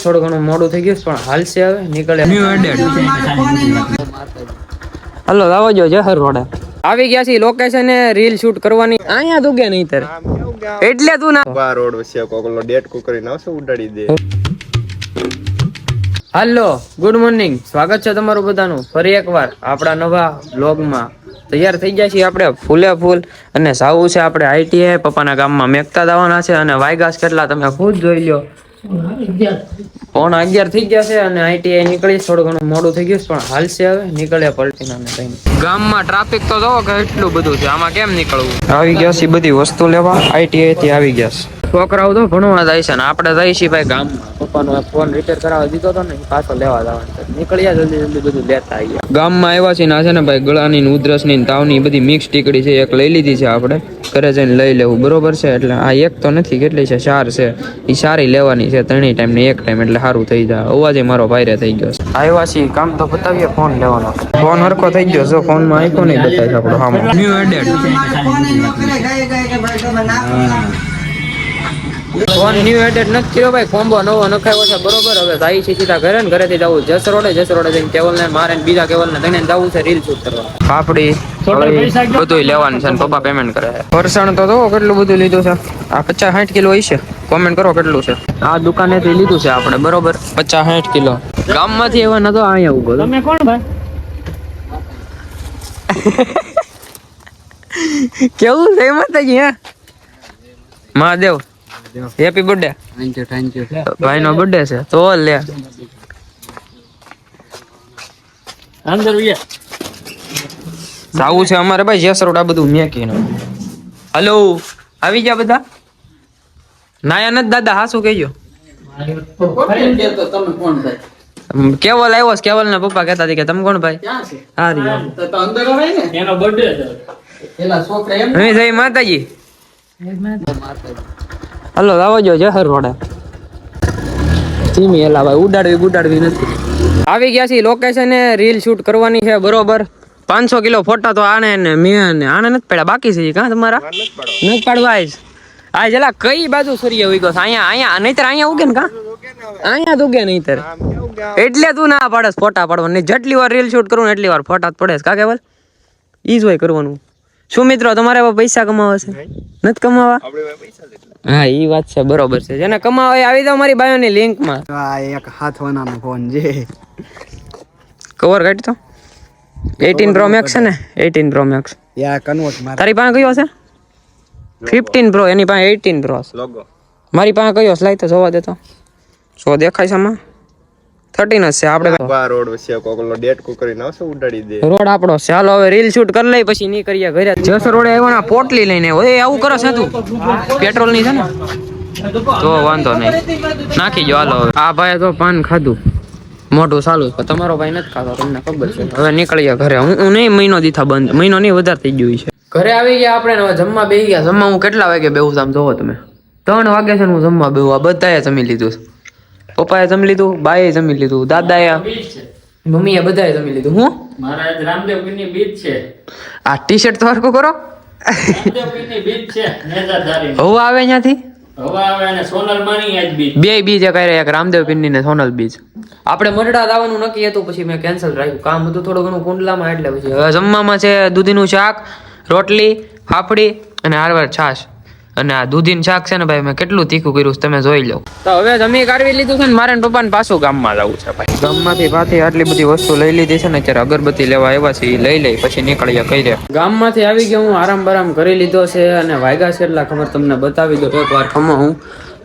થોડું ઘણું મોડું થઈ ગયું પણ હાલશે હવે નીકળે. હલો આવજો જહર રોડે આવી ગયા છે લોકેશન રીલ શૂટ કરવાની. અહીંયા તું ગયા નહીં તારે એટલે તું ના રોડ વચ્ચે કોકલો ડેટ કરીને આવશે ઉડાડી દે. હાલો ગુડ મોર્નિંગ, સ્વાગત છે તમારું બધાનું ફરી એકવાર આપણા નવા વ્લોગમાં. તૈયાર થઈ ગયા છીએ આપણે ફૂલે ફૂલ અને સાવું છે આપણે આઈટીઆઈ પપ્પાના ગામમાં મેકતા દાવાના છે અને વાયગાસ કેટલા તમે ખુદ જોઈ લો. 11:30 થઈ ગયા છે અને આઈટીઆઈ નીકળી. થોડું ઘણું મોડું થઈ ગયું પણ હાલશે હવે નીકળે પલટીના ને કઈ. ગામમાં ટ્રાફિક તો જોવો કે એટલું બધું છે, આમાં કેમ નીકળવું. આવી ગયા છે બધી વસ્તુ લેવા, આઈટીઆઈ થી આવી ગયા છે. છોકરાઓ તો ભણવા જાય છે ને આપણે જાય છીએ ભાઈ ગામમાં. પપ્પાનો ફોન રિપેર કરાવવા દીધો હતો ને પાછો લેવા જવાનો નીકળ્યા જલ્દી જલ્દી બધું લેતા આવ્યા. ગામમાં આવ્યા છે ને આ છે ને ભાઈ ગળાની ઉધરસની તાવની બધી મિક્સ ટીકડી છે, એક લઈ લીધી છે આપણે, ઘરે જઈને લઈ લેવું બરોબર છે. એટલે આ એક તો નથી, કેટલી છે 4 છે, એ સારી લેવાની છે 3 ટાઈમ ને 1 ટાઈમ એટલે સારું થઈ જાય. અવાજ મારો ભાઈરે થઈ ગયો છે. આવ્યા છીએ કામ તો બતાવીએ, ફોન લેવાનો ફોન હરખો થઈ ગયો છે, ફોનમાં આઈફોન નહીં બતાવી આપણો સામે new added phone new added નથી કર્યો ભાઈ, કોમ્બો નવો નખાયો છે બરોબર. હવે જાય છે સીધા ઘરે ને ઘરેથી જવું જસ રોડે જઈને કેવલ ને મારે બીજા કેવલ ને તેને જવું છે રીલ શૂટ કરવા. પાપડી બધું લેવાનું છે ને પપ્પા પેમેન્ટ કરે છે. ફરસાણ તો જો કેટલું બધું લીધું છે, આ 50-60 કિલો હશે. કોમેન્ટ કરો કેટલું છે. આ દુકાનેથી લીધું છે આપણે બરોબર 50-60 કિલો. ગામમાંથી એવા નતો અહીંયા ઉભો. તમે કોણ ભાઈ? કેવું છે માતાજી? હે Mahadev happy birthday. Thank you ભાઈ નો બર્થડે છે તો લે અંદર જાવું છે અમારે ભાઈ જેસરોડ. આ બધું મેકીને હલો આવી ગયા બધા. નાયા નથી દાદા, હા શું કહેજો. કેવલ આવ્યો છે, કેવલ ના પપ્પા કહેતા હતા કે તમે કોણ ભાઈ? હા એનો બર્થડે છે. જય માતાજી. હલો આવજો જહર રોડે ધીમી એલા ભાઈ, ઉડાડવી નથી. આવી ગયા છે લોકેશન રીલ શૂટ કરવાની છે બરોબર. 500 કિલો ફોટા તો આને ને મેં આને નથી પડ્યા, બાકી છે કા તમારા નથી પાડવા. આ જલા કઈ બાજુ સૂર્ય ઉગ્યો છે? અહીંયા નહીતર અહીંયા ઉગે ને કા અહીંયા તો ઉગે નહીતર એટલે તું ના પાડસ ફોટા પાડવા. જેટલી વાર રીલ શૂટ કરું એટલી વાર ફોટા જ પડે કા કેવલ? ઈ જ હોય કરવાનું. શું મિત્રો તમારે પૈસા કમાવા છે? નથી કમાવા? હા ઈ વાત છે બરોબર છે. જેને કમાવા આવી જાવ મારી બાયોની લિંક માં. આ એક હાથવાનાનો ફોન છે, કવર કાઢ તો 18 Pro Max છે ને 18 Pro Max. યા કન્વર્ટ માર. તારી પાસે કયો છે? 15 Pro. એની પાસે 18 Pro લોગો. મારી પાસે કયો સ્લાઈ તો જોવા દેતો. સો દેખાય છે આમાં 13 જ છે. આપણે રોડ વચ્ચે કોકલો ડેટ કરીને આવશે ઉડાડી દે. રોડ આપણો છે. હાલો હવે રીલ શૂટ કરી લઈ પછી ની કરીએ ઘરે. જસ રોડે આવ્યો ને પોટલી લઈને ઓય આવું કરો છે તું? પેટ્રોલ ની છે ને તો વાંધો નહીં, નાખી જો. હાલો આ ભાઈ તો પાન ખાધું મોઢું ચાલુ છે, તમારો ભાઈ નથી ખાતો તમને ખબર છે. હવે નીકળીએ ઘરે. હું નહીં મહિનો દીથા બંધ, મહિનો નહીં વધારે થઈ ગયું છે. ઘરે આવી ગયા આપણે હવે જમવા બેસી ગયા. જમવા હું કેટલા વાગે બેહું આમ જોવો તમે? 3 વાગે છે ને હું જમવા બેહું. આ બધાએ જમી લીધું. પપ્પાએ જમી લીધું, બાએ જમી લીધું, દાદાએ, મમ્મીએ બધાએ જમી લીધું. હું મારા રામદેવ પીરની બીજ છે. આ ટી-શર્ટ તો હરખું કરો. રામદેવ પીરની બીજ છે નેજાધારી. હવા આવે ત્યાંથી હવા આવે અને સોનલ માની આજ બીજ. બે બીજ કર્યા, એક રામદેવ પીરની ને સોનલ બીજ. આપણે મરડા દાવાનું નક્કી હતું પછી મેં કેન્સલ રાખ્યું. કામ હતું થોડું ઘણું કુંડલામાં એટલે પછી હવે જમવામાં છે દૂધીનું શાક, રોટલી, ફાફડી અને હારવાર છાશ. અને આ દૂધીનું શાક છે ને ભાઈ મેં કેટલું તીખું કર્યું તમે જોઈ લો. તો હવે જમી કાઢવી લીધું છે ને મારે પપ્પાને પાછું ગામમાં જવું છે ભાઈ. ગામમાંથી પાછી આટલી બધી વસ્તુ લઈ લીધી છે ને, અત્યારે અગરબત્તી લેવા આવ્યા છે, એ લઈ લઈ પછી નીકળીએ કઈ. ગામમાંથી આવી ગયો હું, આરામ બરામ કરી લીધો છે અને વાયગા છે એટલા ખબર તમને બતાવી દો એકવાર. ખમો હું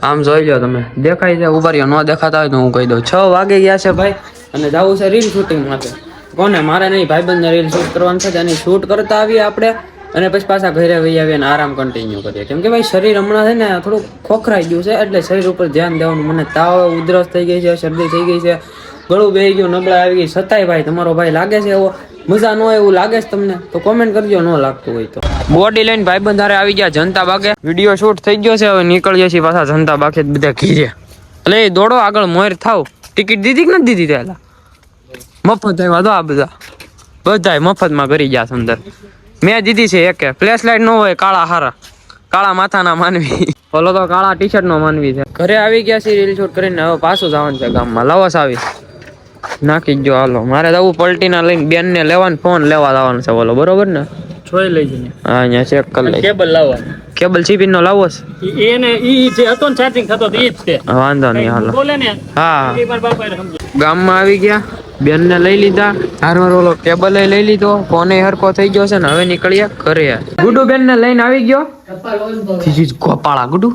આમ જોઈ લો તમે, દેખાય છે ઉભા રહ્યો, ન દેખાતા હોય તો હું કહી દઉં 6 વાગે ગયા છે ભાઈ અને જવું છે રીલ શૂટિંગ માટે. કોને? મારે નહીં, ભાઈબંધને રીલ શૂટ કરવાનું છે. એની શૂટ કરતા આવીએ આપણે અને પછી પાછા ઘરે વહી આવીએ અને આરામ કન્ટિન્યુ કરીએ. કેમ કે ભાઈ શરીર હમણાં છે ને થોડું ખોખરાઈ ગયું છે એટલે શરીર ઉપર ધ્યાન દેવાનું. મને તાવ, ઉધરસ થઈ ગઈ છે, શરદી થઈ ગઈ છે, ગળું બેહી ગયું, નબળા આવી ગઈ. છતાંય ભાઈ તમારો ભાઈ લાગે છે એવો મજા ન હોય એવું લાગે છે તમને તો કોમેન્ટ કરજો, ન લાગતું હોય તો. બોડી લઈને ભાઈબંધ હારે આવી ગયા જનતા બાગે. વિડીયો શૂટ થઈ ગયો છે, હવે નીકળીએ છીએ પાછા જનતા બાગે બધા ઘીરે. એટલે દોડો આગળ મોર થાવ. ટિકિટ દીધી કે નથી દીધી? પહેલા મફત આવ્યા તો આ બધા મફતમાં કરી ગયા અંદર. મેં દીધી છે એક. ફ્લેશ લાઈટ ન હોય કાળા હારા, કાળા માથાના માનવી. ઓલો તો કાળા ટી શર્ટ નો માનવી છે. ઘરે આવી ગયા છે રીલ શૂટ કરીને, હવે પાછું જવાનું છે ગામમાં. લાવસ આવી નાખી જ જો. હાલો મારે જવું પલટીના લઈને બેન ને લેવાનું, ફોન લેવા જવાનું છે બોલો, બરોબર ને? જોઈ લેજે ને. હા અહીંયા ચેક કરી લઈ. કેબલ લાવવા. કેબલ ચીપીન નો લાવો છે? એને ઈ જે હતો ને ચાર્જિંગ થતો તો ઈ જ છે. વાંધો નહીં હાલો. બોલે ને હા ઈ મારા બાપાએ સમજો. ગામમાં આવી ગયા, બેન ને લઈ લીધા, હારવાર ઓલો કેબલ લઈ લીધો, ફોને હરખો થઈ ગયો છે ને હવે નીકળ્યા ઘરે. ગુડુ બેન ને લઈને આવી ગયો. ગોપાળા ગુડુ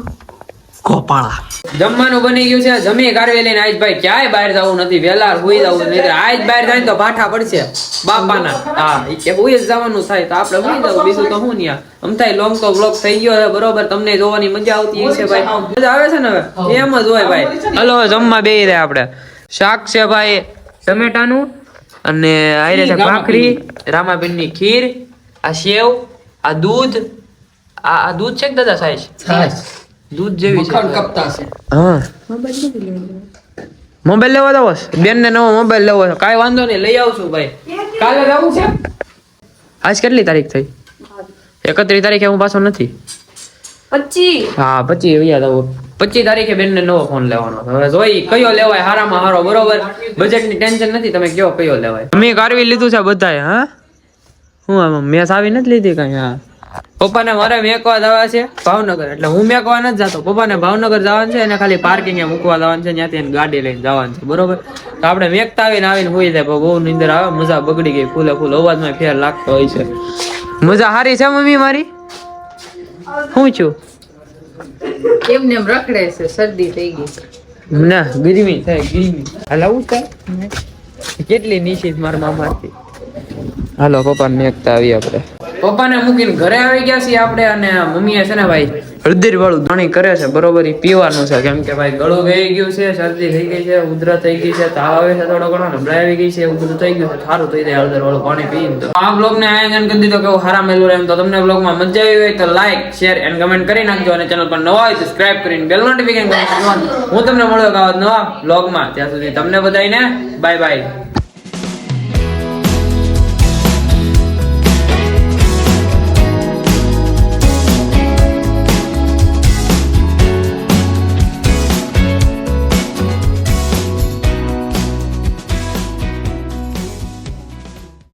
ગોપાળા. જમવાનું બની ગયું છે, જમી કાઢવી લઈને આજ ભાઈ ક્યાંય બહાર જવું નથી, વેલા હુઈ જવું નહીં. આજ બહાર જાય ને તો ભાઠા પડશે બાપાના. હા ઈ કે હુઈ જ જવાનું થાય તો આપણે હુઈ જવું, બીજું તો હું ન્યા. આમ થાય લોંગ તો બ્લોગ થઈ ગયો છે બરોબર, તમને જોવાની મજા આવતી હશે ભાઈ. મજા આવે છે ને હવે એમ જ હોય ભાઈ. હાલો હવે જમવા બેહી રહ્યા આપણે. શાક છે ભાઈ ટમેટાનું, અને આયરે છે ભાખરી, રામાબેન ની ખીર, આ સેવ, આ દૂધ. આ દૂધ છે કે દાદા સાઈઝ દૂધ જેવી છે. હા મોબાઈલ લેવા દો બેન ને, નવો મોબાઈલ લેવો છે. કાંઈ વાંધો નહીં, લઈ આવશું ભાઈ. કાલે જવું છે. આજ કેટલી તારીખ થઈ? 31 તારીખે હું પાછો નથી. 25. હા 25 યાદ આવો. 25 તારીખે બેન ને નવો ફોન લેવાનો. હવે જોઈ કયો લેવાય હારામાં હારો, બરોબર? બજેટ ની ટેન્શન નથી, તમે કયો કયો લેવાય. અમે કારવી લીધું છે બધાએ. હા હું આમ મેસ આવી નથી લીધી કઈ. હા પપ્પાને મારે મેકવા જવા છે ભાવનગર, એટલે હું મેકવા નથી જતો. પપ્પાને ભાવનગર જવાનું છે, એને ખાલી પાર્કિંગ એ મૂકવા જવાનું છે, ત્યાંથી એને ગાડી લઈને જવાનું છે, બરોબર? તો આપણે મેકતા આવીને હુઈ જાય, બહુ નીંદર આવે, મજા બગડી ગઈ. ફૂલે ફૂલ અવાજમાં ફેર લાગતો હોય છે. મજા હારી છે મમ્મી મારી? હું છું એમને એમ રખડે છે, શરદી થઈ ગઈ. ના ગરમી થાય, ગરમી. હાલ થાય કેટલી નિશ્ચિત મારા મામાથી. હાલો પપ્પાને મેકતા આવી આપણે. પપ્પાને મૂકીને ઘરે આવી ગયા છીએ આપણે, અને મમ્મીએ છે ને ભાઈ હળદર વાળું પાણી કરે છે, બરોબર? ઈ પીવાનું છે, કેમ કે ભાઈ ગળું ગઈ ગયું છે, શરદી થઈ ગઈ છે, ઉધરસ થઈ ગઈ છે, તાવ આવે છે થોડો ઘણો, નબળાઈ આવી ગઈ છે, એવું બધું થઈ ગયું છે. સારું થઈ જાય હળદર વાળું પાણી પીને. તો આ બ્લોગ ને આયોજન કરી દીધો કેવું હારા મેલું રહે. તો તમને બ્લોગમાં મજા આવી હોય તો લાઈક, શેર એન્ડ કમેન્ટ કરી નાખજો, અને ચેનલ પર નવા હોય તો સબસ્ક્રાઇબ કરીને બેલ નોટિફિકેશન કરી નાખજો. હું તમને મળ્યો નવા બ્લોગમાં. ત્યાં સુધી તમને બધાને બાય બાય.